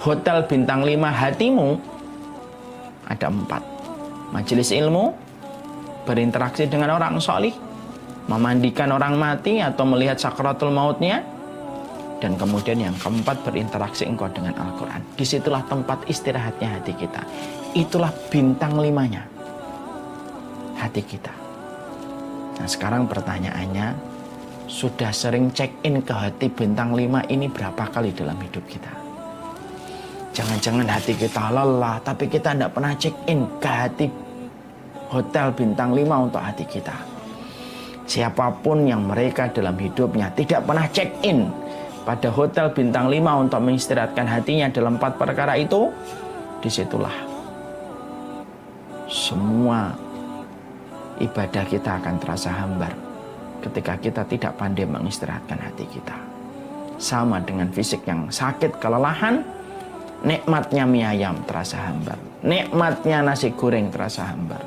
hotel bintang 5 hatimu ada 4. Majelis ilmu, berinteraksi dengan orang solih, memandikan orang mati atau melihat sakratul mautnya, dan kemudian yang keempat, berinteraksi engkau dengan Al-Quran. Disitulah tempat istirahatnya hati kita. Itulah bintang 5-nya hati kita. Nah sekarang pertanyaannya, sudah sering check-in ke hati bintang 5 ini berapa kali dalam hidup kita? Jangan-jangan hati kita lelah, tapi kita tidak pernah check-in ke hati hotel bintang 5 untuk hati kita. Siapapun yang mereka dalam hidupnya tidak pernah check-in pada hotel bintang 5 untuk mengistirahatkan hatinya dalam 4 perkara itu, disitulah semua ibadah kita akan terasa hambar ketika kita tidak pandai mengistirahatkan hati kita. Sama dengan fisik yang sakit, kelelahan, nikmatnya mie ayam terasa hambar, nikmatnya nasi goreng terasa hambar,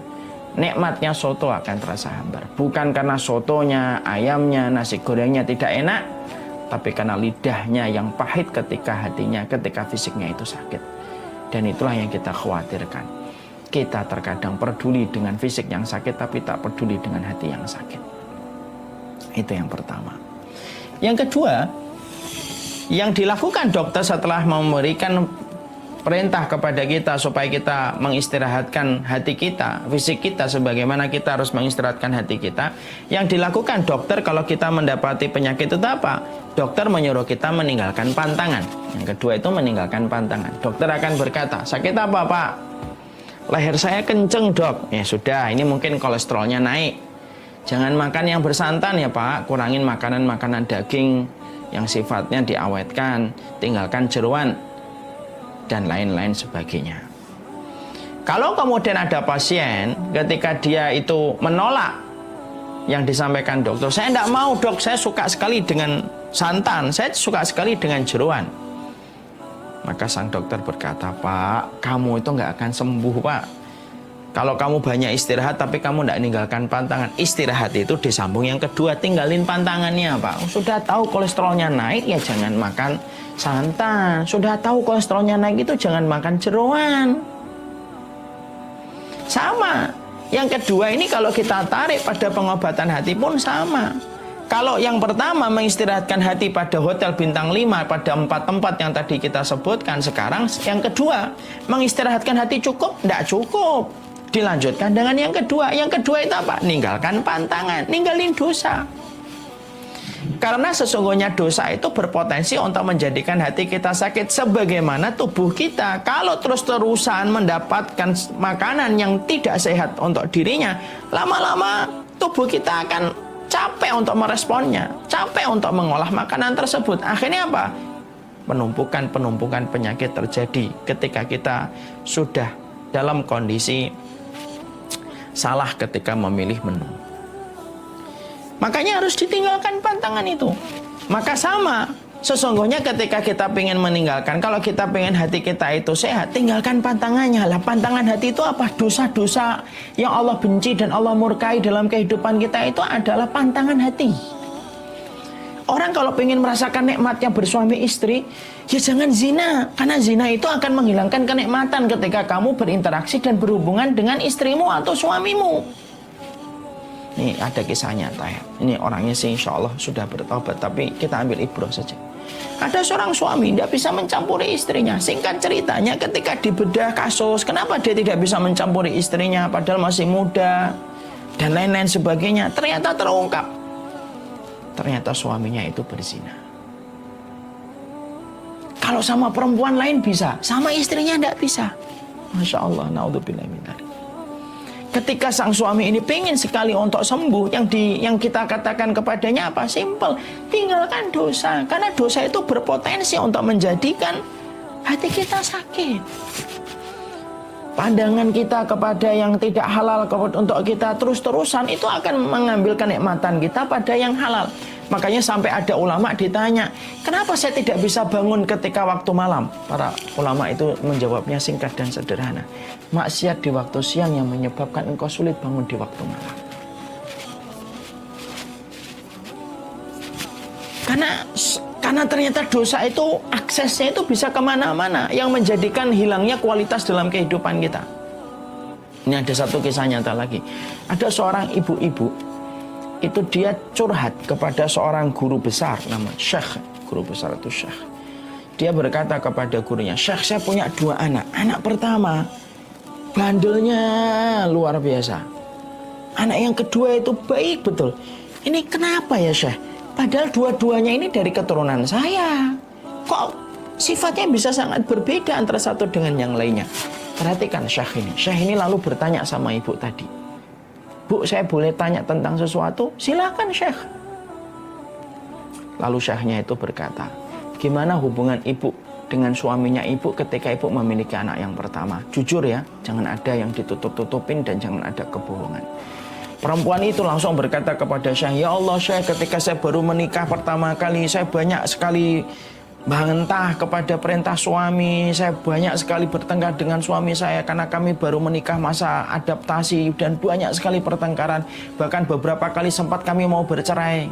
nikmatnya soto akan terasa hambar. Bukan karena sotonya, ayamnya, nasi gorengnya tidak enak, tapi karena lidahnya yang pahit ketika hatinya, ketika fisiknya itu sakit. Dan itulah yang kita khawatirkan. Kita terkadang peduli dengan fisik yang sakit, tapi tak peduli dengan hati yang sakit. Itu yang pertama. Yang kedua, yang dilakukan dokter setelah memberikan perintah kepada kita supaya kita mengistirahatkan hati kita, fisik kita, sebagaimana kita harus mengistirahatkan hati kita. Yang dilakukan dokter kalau kita mendapati penyakit itu apa? Dokter menyuruh kita meninggalkan pantangan. Yang kedua itu meninggalkan pantangan. Dokter akan berkata, sakit apa Pak? Leher saya kenceng dok. Ya sudah, ini mungkin kolesterolnya naik. Jangan makan yang bersantan ya Pak. Kurangin makanan-makanan daging yang sifatnya diawetkan. Tinggalkan jeroan dan lain-lain sebagainya. Kalau kemudian ada pasien ketika dia itu menolak yang disampaikan dokter, saya tidak mau dok, saya suka sekali dengan santan, saya suka sekali dengan jeroan. Maka sang dokter berkata, Pak, kamu itu nggak akan sembuh Pak. Kalau kamu banyak istirahat tapi kamu tidak meninggalkan pantangan. Istirahat itu disambung yang kedua, tinggalin pantangannya Pak. Sudah tahu kolesterolnya naik, ya jangan makan santan. Sudah tahu kolesterolnya naik itu jangan makan jeroan. Sama. Yang kedua ini kalau kita tarik pada pengobatan hati pun sama. Kalau yang pertama mengistirahatkan hati pada hotel bintang 5 pada 4 tempat yang tadi kita sebutkan, sekarang yang kedua mengistirahatkan hati cukup? Tidak cukup. Dilanjutkan dengan yang kedua. Yang kedua itu apa? Ninggalkan pantangan, ninggalin dosa. Karena sesungguhnya dosa itu berpotensi untuk menjadikan hati kita sakit. Sebagaimana tubuh kita, kalau terus-terusan mendapatkan makanan yang tidak sehat untuk dirinya, lama-lama tubuh kita akan capek untuk meresponnya, capek untuk mengolah makanan tersebut. Akhirnya apa? Penumpukan penyakit terjadi ketika kita sudah dalam kondisi salah ketika memilih menu. Makanya harus ditinggalkan pantangan itu. Maka sama, sesungguhnya ketika kita ingin meninggalkan, kalau kita ingin hati kita itu sehat, tinggalkan pantangannya. Lah pantangan hati itu apa? Dosa-dosa yang Allah benci dan Allah murkai dalam kehidupan kita itu adalah pantangan hati. Orang kalau ingin merasakan nikmatnya bersuami istri, ya jangan zina. Karena zina itu akan menghilangkan kenikmatan ketika kamu berinteraksi dan berhubungan dengan istrimu atau suamimu. Ini ada kisah nyata ya. Ini orangnya sih insya Allah sudah bertobat, tapi kita ambil ibrah saja. Ada seorang suami tidak bisa mencampuri istrinya. Singkat ceritanya, ketika dibedah kasus, kenapa dia tidak bisa mencampuri istrinya padahal masih muda dan lain-lain sebagainya, ternyata terungkap. Ternyata suaminya itu berzina. Kalau sama perempuan lain bisa, sama istrinya tidak bisa. Masya Allah, naudzubillah min dzalik. Ketika sang suami ini pengen sekali untuk sembuh, yang kita katakan kepadanya apa? Simple, tinggalkan dosa. Karena dosa itu berpotensi untuk menjadikan hati kita sakit. Pandangan kita kepada yang tidak halal untuk kita terus-terusan itu akan mengambil kenikmatan kita pada yang halal. Makanya sampai ada ulama ditanya, kenapa saya tidak bisa bangun ketika waktu malam? Para ulama itu menjawabnya singkat dan sederhana. Maksiat di waktu siang yang menyebabkan engkau sulit bangun di waktu malam. Karena Karena ternyata dosa itu aksesnya itu bisa kemana-mana, yang menjadikan hilangnya kualitas dalam kehidupan kita. Ini ada satu kisah nyata lagi. Ada seorang ibu-ibu, itu dia curhat kepada seorang guru besar, nama Syekh. Guru besar itu Syekh. Dia berkata kepada gurunya, Syekh, saya punya 2 anak. Anak pertama, bandelnya luar biasa. Anak yang kedua itu baik betul. Ini kenapa ya Syekh? Padahal dua-duanya ini dari keturunan saya. Kok sifatnya bisa sangat berbeda antara satu dengan yang lainnya? Perhatikan Syekh ini. Syekh ini lalu bertanya sama ibu tadi. Bu, saya boleh tanya tentang sesuatu? Silakan Syekh. Lalu Syekhnya itu berkata, gimana hubungan ibu dengan suaminya ibu ketika ibu memiliki anak yang pertama? Jujur ya, jangan ada yang ditutup-tutupin dan jangan ada kebohongan. Perempuan itu langsung berkata kepada Syekh, ya Allah Syekh, ketika saya baru menikah pertama kali, saya banyak sekali bantah kepada perintah suami. Saya banyak sekali bertengkar dengan suami saya karena kami baru menikah masa adaptasi dan banyak sekali pertengkaran. Bahkan beberapa kali sempat kami mau bercerai.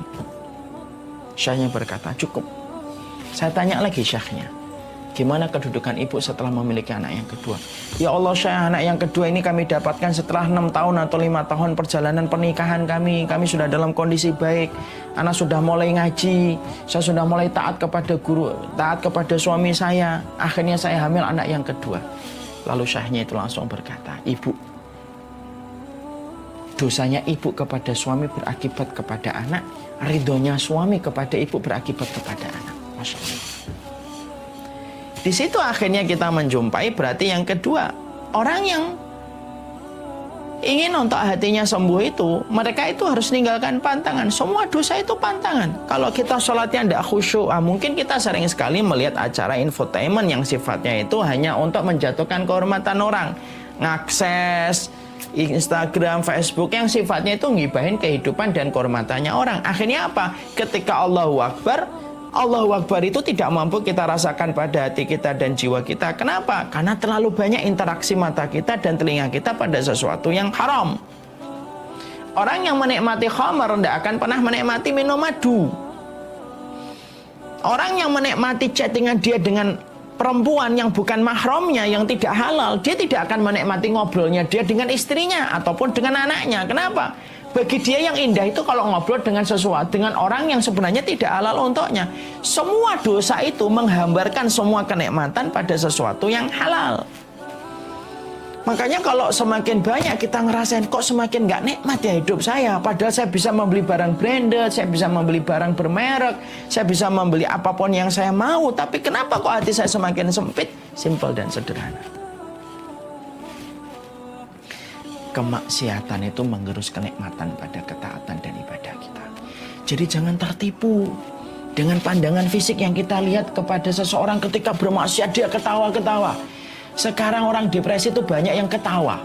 Syekhnya berkata, cukup. Saya tanya lagi Syekhnya, gimana kedudukan ibu setelah memiliki anak yang kedua? Ya Allah Syekh, anak yang kedua ini kami dapatkan setelah 6 tahun atau 5 tahun perjalanan pernikahan kami. Kami sudah dalam kondisi baik. Anak sudah mulai ngaji. Saya sudah mulai taat kepada guru, taat kepada suami saya. Akhirnya saya hamil anak yang kedua. Lalu Syekhnya itu langsung berkata, ibu, dosanya ibu kepada suami berakibat kepada anak. Ridhonya suami kepada ibu berakibat kepada anak. Masya Allah. Di situ akhirnya kita menjumpai berarti yang kedua, orang yang ingin untuk hatinya sembuh itu, mereka itu harus meninggalkan pantangan. Semua dosa itu pantangan. Kalau kita sholatnya tidak khusyuk, mungkin kita sering sekali melihat acara infotainment yang sifatnya itu hanya untuk menjatuhkan kehormatan orang. Ngakses Instagram, Facebook yang sifatnya itu ngibahin kehidupan dan kehormatannya orang. Akhirnya apa? Ketika Allahu Akbar itu tidak mampu kita rasakan pada hati kita dan jiwa kita. Kenapa? Karena terlalu banyak interaksi mata kita dan telinga kita pada sesuatu yang haram. Orang yang menikmati khamar tidak akan pernah menikmati minum madu. Orang yang menikmati chattingan dia dengan perempuan yang bukan mahramnya, yang tidak halal, dia tidak akan menikmati ngobrolnya dia dengan istrinya ataupun dengan anaknya. Kenapa? Bagi dia yang indah itu kalau ngobrol dengan sesuatu, dengan orang yang sebenarnya tidak halal untuknya. Semua dosa itu menghambarkan semua kenikmatan pada sesuatu yang halal. Makanya kalau semakin banyak kita ngerasain kok semakin gak nikmat ya hidup saya. Padahal saya bisa membeli barang branded, saya bisa membeli barang bermerek, saya bisa membeli apapun yang saya mau. Tapi kenapa kok hati saya semakin sempit? Simpel dan sederhana. Kemaksiatan itu menggerus kenikmatan pada ketaatan dan ibadah kita. Jadi jangan tertipu dengan pandangan fisik yang kita lihat kepada seseorang ketika bermaksiat dia ketawa-ketawa. Sekarang orang depresi itu banyak yang ketawa.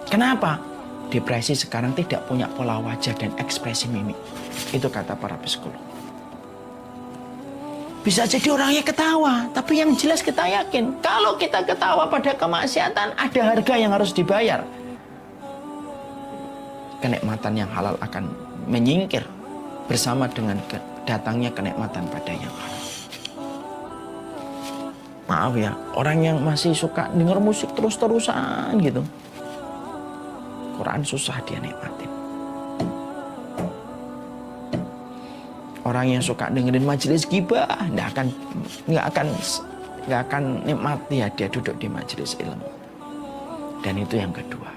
Kenapa? Depresi sekarang tidak punya pola wajah dan ekspresi mimik. Itu kata para psikolog. Bisa jadi orangnya ketawa, tapi yang jelas kita yakin kalau kita ketawa pada kemaksiatan ada harga yang harus dibayar. Kenikmatan yang halal akan menyingkir bersama dengan datangnya kenikmatan pada yang haram. Maaf ya, orang yang masih suka denger musik terus-terusan gitu, Quran susah dia nikmatin. Orang yang suka dengerin majelis ghibah nggak akan nikmati ya dia duduk di majelis ilmu. Dan itu yang kedua.